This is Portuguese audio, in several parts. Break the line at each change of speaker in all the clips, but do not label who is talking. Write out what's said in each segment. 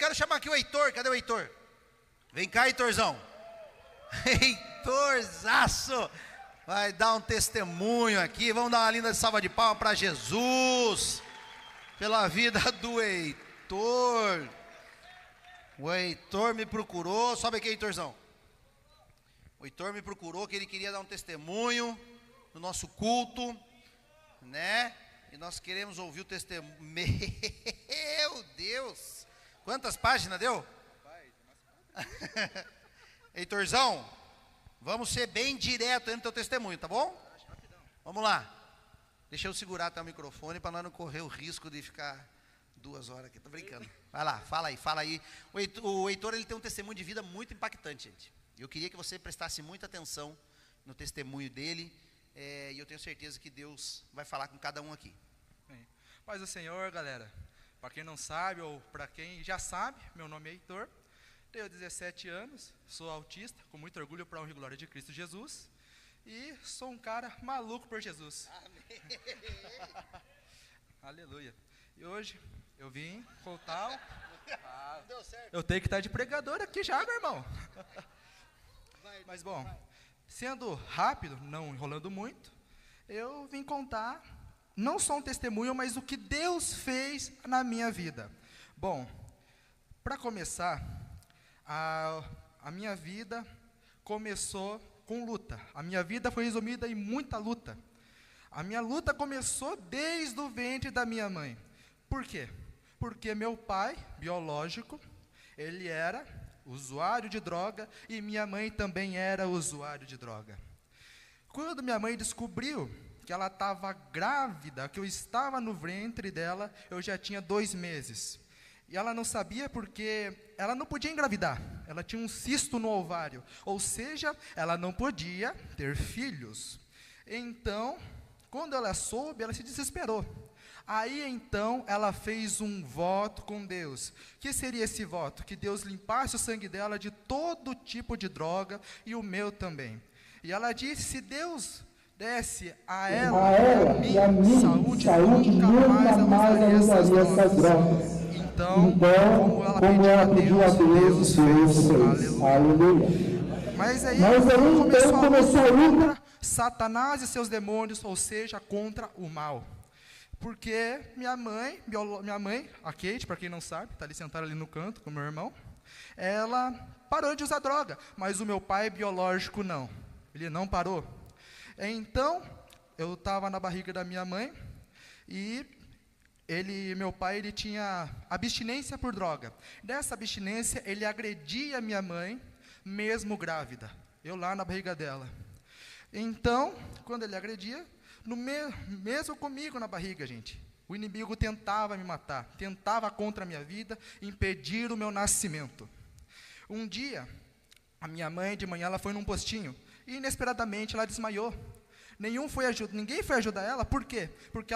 quero chamar aqui o Heitor. Cadê o Heitor? Vem cá, Heitorzão. Heitorzaço. Vai dar um testemunho aqui. Vamos dar uma linda salva de palmas para Jesus. Pela vida do Heitor. O Heitor me procurou. Sobe aqui, Heitorzão. O Heitor me procurou que ele queria dar um testemunho no nosso culto, né? E nós queremos ouvir o testemunho. Meu Deus! Quantas páginas deu? Heitorzão, vamos ser bem direto no teu testemunho, tá bom? Vamos lá. Deixa eu segurar até o microfone para nós não correr o risco de ficar 2 horas aqui. Tô brincando. Vai lá, fala aí. O Heitor, ele tem um testemunho de vida muito impactante, gente. Eu queria que você prestasse muita atenção no testemunho dele, e eu tenho certeza que Deus vai falar com cada um aqui.
Paz do Senhor, galera. Para quem não sabe, ou para quem já sabe, meu nome é Heitor, tenho 17 anos, sou autista, com muito orgulho para a honra e glória de Cristo Jesus, e sou um cara maluco por Jesus. Amém. Aleluia. E hoje eu vim contar... Deu certo. Eu tenho que estar de pregador aqui já, meu irmão. Mas bom, sendo rápido, não enrolando muito, eu vim contar não só um testemunho, mas o que Deus fez na minha vida. Bom, para começar, a minha vida começou com luta. A minha vida foi resumida em muita luta. A minha luta começou desde o ventre da minha mãe. Por quê? Porque meu pai, biológico, ele era usuário de droga, e minha mãe também era usuário de droga. Quando minha mãe descobriu que ela estava grávida, que eu estava no ventre dela, eu já tinha 2 meses. E ela não sabia porque ela não podia engravidar, ela tinha um cisto no ovário, ou seja, ela não podia ter filhos. Então, quando ela soube, ela se desesperou. Aí então ela fez um voto com Deus. Que seria esse voto? Que Deus limpasse o sangue dela de todo tipo de droga e o meu também. E ela disse: se Deus desse a ela e a mim saúde, nunca mais ela usaria essas drogas. Então, como ela pediu a Deus fez. Aleluia. Mas aí então começou a luta contra Satanás e seus demônios, ou seja, contra o mal. Porque minha mãe, a Kate, para quem não sabe, está ali sentada ali no canto com meu irmão, ela parou de usar droga, mas o meu pai biológico não, ele não parou. Então, eu estava na barriga da minha mãe, e meu pai ele tinha abstinência por droga. Dessa abstinência, ele agredia minha mãe, mesmo grávida, eu lá na barriga dela. Então, quando ele agredia, mesmo comigo na barriga, gente, o inimigo tentava me matar, tentava contra a minha vida, impedir o meu nascimento. Um dia, a minha mãe de manhã, ela foi num postinho, e inesperadamente ela desmaiou. Ninguém foi ajudar ela, por quê? Porque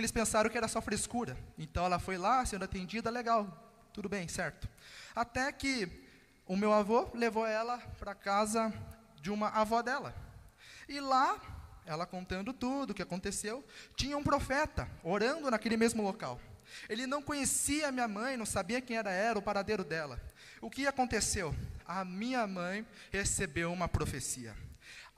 eles pensaram que era só frescura. Então ela foi lá, sendo atendida, legal, tudo bem, certo. Até que o meu avô levou ela para casa de uma avó dela. E lá, ela contando tudo o que aconteceu, tinha um profeta orando naquele mesmo local. Ele não conhecia a minha mãe, não sabia quem era o paradeiro dela. O que aconteceu? A minha mãe recebeu uma profecia.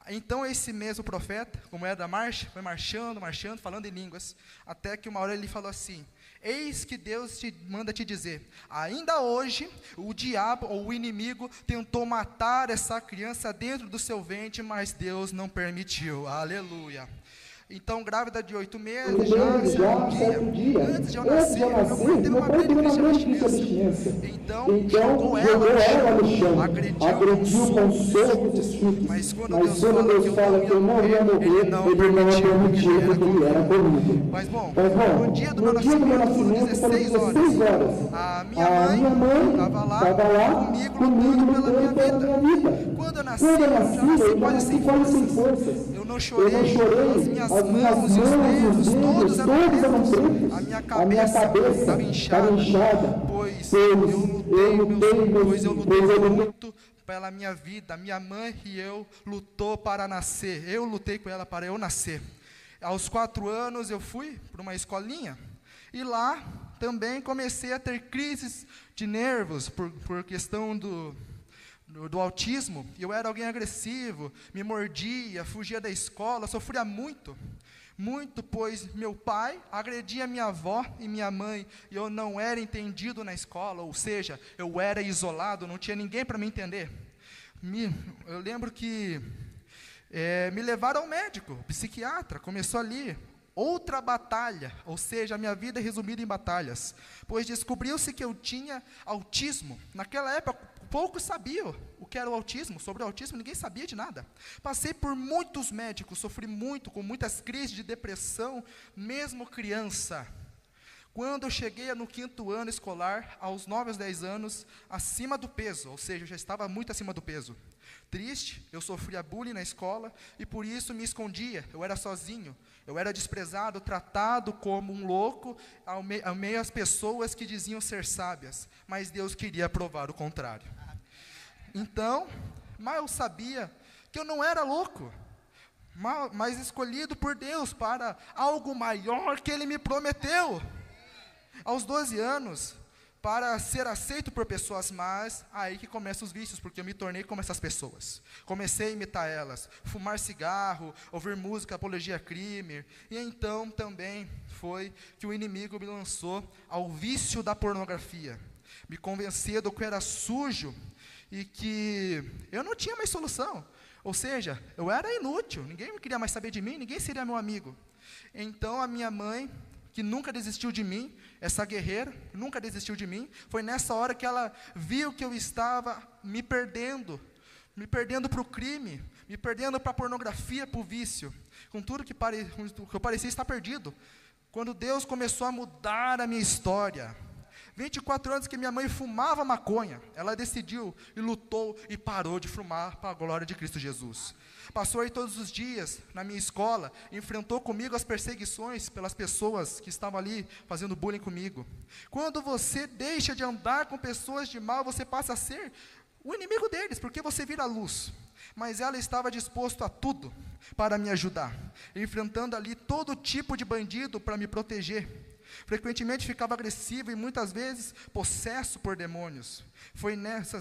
Então esse mesmo profeta, como era da marcha, foi marchando, falando em línguas, até que uma hora ele falou assim: eis que Deus manda te dizer, ainda hoje o diabo ou o inimigo tentou matar essa criança dentro do seu ventre, mas Deus não permitiu. Aleluia. Então, grávida de 8 meses, certo dia, antes de eu nascer, meu pai teve uma grande crise de abstinência. Então, jogou ela no chão, agrediu com socos e chutes. Mas quando Deus fala que eu não ia morrer, ele não permitiu, porque ele era comigo. Mas bom, no dia do meu nascimento, 16 horas, a minha mãe estava lá comigo lutando pela minha vida. Quando eu nasci, quase sem forças. Eu não chorei, as minhas mãos e os dedos, todos eram pretos. A minha cabeça estava inchada, pois eu lutei muito pela minha vida. Minha mãe e eu lutou para nascer. Eu lutei com ela para eu nascer. Aos 4 anos eu fui para uma escolinha, e lá também comecei a ter crises de nervos por questão do autismo. Eu era alguém agressivo, me mordia, fugia da escola, sofria muito, pois meu pai agredia minha avó e minha mãe, e eu não era entendido na escola, ou seja, eu era isolado, não tinha ninguém para me entender. Eu lembro que me levaram ao médico, psiquiatra, começou ali outra batalha, ou seja, a minha vida é resumida em batalhas, pois descobriu-se que eu tinha autismo. Naquela época, poucos sabiam o que era o autismo, sobre o autismo ninguém sabia de nada. Passei por muitos médicos, sofri muito, com muitas crises de depressão, mesmo criança. Quando eu cheguei no 5º ano escolar, aos 9 aos 10 anos, acima do peso, ou seja, eu já estava muito acima do peso. Triste, eu sofria bullying na escola e por isso me escondia, eu era sozinho, eu era desprezado, tratado como um louco, ao meio às pessoas que diziam ser sábias, mas Deus queria provar o contrário. Então, mas eu sabia que eu não era louco, mas escolhido por Deus para algo maior que Ele me prometeu. Aos 12 anos, para ser aceito por pessoas más, aí que começam os vícios, porque eu me tornei como essas pessoas. Comecei a imitar elas, fumar cigarro, ouvir música, apologia a crime, e então também foi que o inimigo me lançou ao vício da pornografia, me convencendo que eu era sujo e que eu não tinha mais solução, ou seja, eu era inútil, ninguém queria mais saber de mim, ninguém seria meu amigo. Então a minha mãe, que nunca desistiu de mim, essa guerreira, nunca desistiu de mim, foi nessa hora que ela viu que eu estava me perdendo para o crime, me perdendo para a pornografia, para o vício, com tudo que eu parecia estar perdido, quando Deus começou a mudar a minha história. 24 anos que minha mãe fumava maconha, ela decidiu e lutou e parou de fumar para a glória de Cristo Jesus. Passou aí todos os dias na minha escola, enfrentou comigo as perseguições pelas pessoas que estavam ali fazendo bullying comigo. Quando você deixa de andar com pessoas de mal, você passa a ser o inimigo deles, porque você vira luz. Mas ela estava disposta a tudo para me ajudar, enfrentando ali todo tipo de bandido para me proteger. Frequentemente ficava agressivo e muitas vezes possesso por demônios. Foi nessa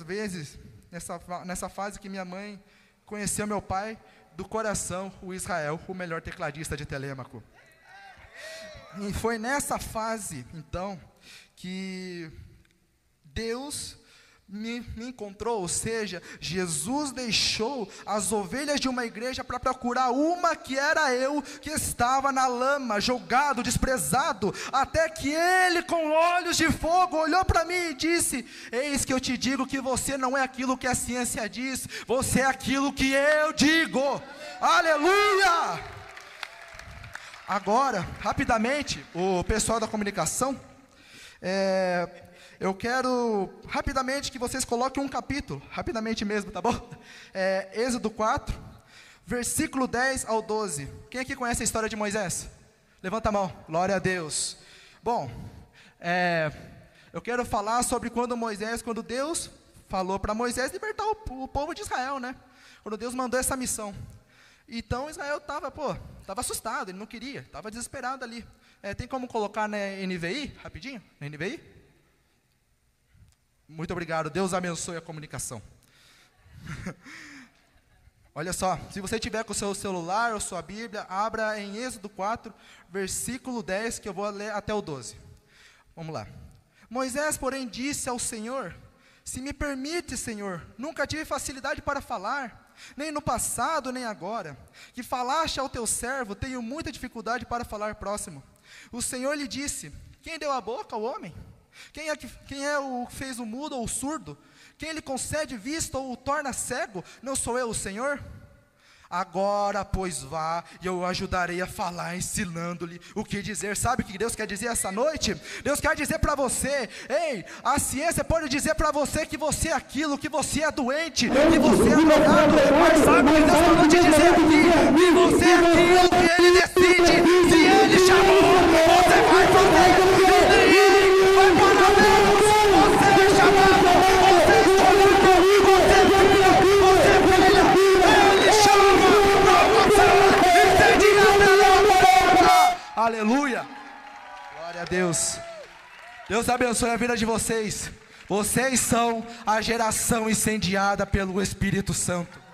fase que minha mãe conheceu meu pai do coração, o Israel, o melhor tecladista de Telêmaco. E foi nessa fase, então, que Deus me encontrou, ou seja, Jesus deixou as ovelhas de uma igreja para procurar uma que era eu, que estava na lama, julgado, desprezado, até que Ele com olhos de fogo olhou para mim e disse: eis que eu te digo que você não é aquilo que a ciência diz, você é aquilo que eu digo. Aleluia! Agora, rapidamente, o pessoal da comunicação, eu quero rapidamente que vocês coloquem um capítulo, rapidamente mesmo, tá bom? Êxodo 4, versículo 10 ao 12. Quem aqui conhece a história de Moisés? Levanta a mão, glória a Deus. Bom, eu quero falar sobre quando Deus falou para Moisés libertar o povo de Israel, né? Quando Deus mandou essa missão. Então Israel estava assustado, ele não queria, estava desesperado ali. Tem como colocar na NVI, rapidinho? Na NVI? Muito obrigado, Deus abençoe a comunicação. Olha só, se você tiver com o seu celular ou sua Bíblia, abra em Êxodo 4, versículo 10, que eu vou ler até o 12. Vamos lá. Moisés, porém, disse ao Senhor: se me permite, Senhor, nunca tive facilidade para falar, nem no passado, nem agora. Que falaste ao teu servo, tenho muita dificuldade para falar próximo. O Senhor lhe disse: quem deu a boca ao homem? Quem é o que fez o mudo ou o surdo? Quem lhe concede vista ou o torna cego? Não sou eu, o Senhor? Agora, pois vá, e eu o ajudarei a falar, ensinando-lhe o que dizer. Sabe o que Deus quer dizer essa noite? Deus quer dizer para você: ei, a ciência pode dizer para você que você é aquilo, que você é doente, que você é drogado, mas sabe o que Deus mandou te dizer aqui? Que você é aquilo que Ele decide. Se Ele chamou, você vai fazer. E ninguém vai parar Deus. Você é chamado, você é escolhido, você é filho, você é filha. Ele chama. Aleluia, glória a Deus. Deus abençoe a vida de vocês, Vocês são a geração incendiada pelo Espírito Santo.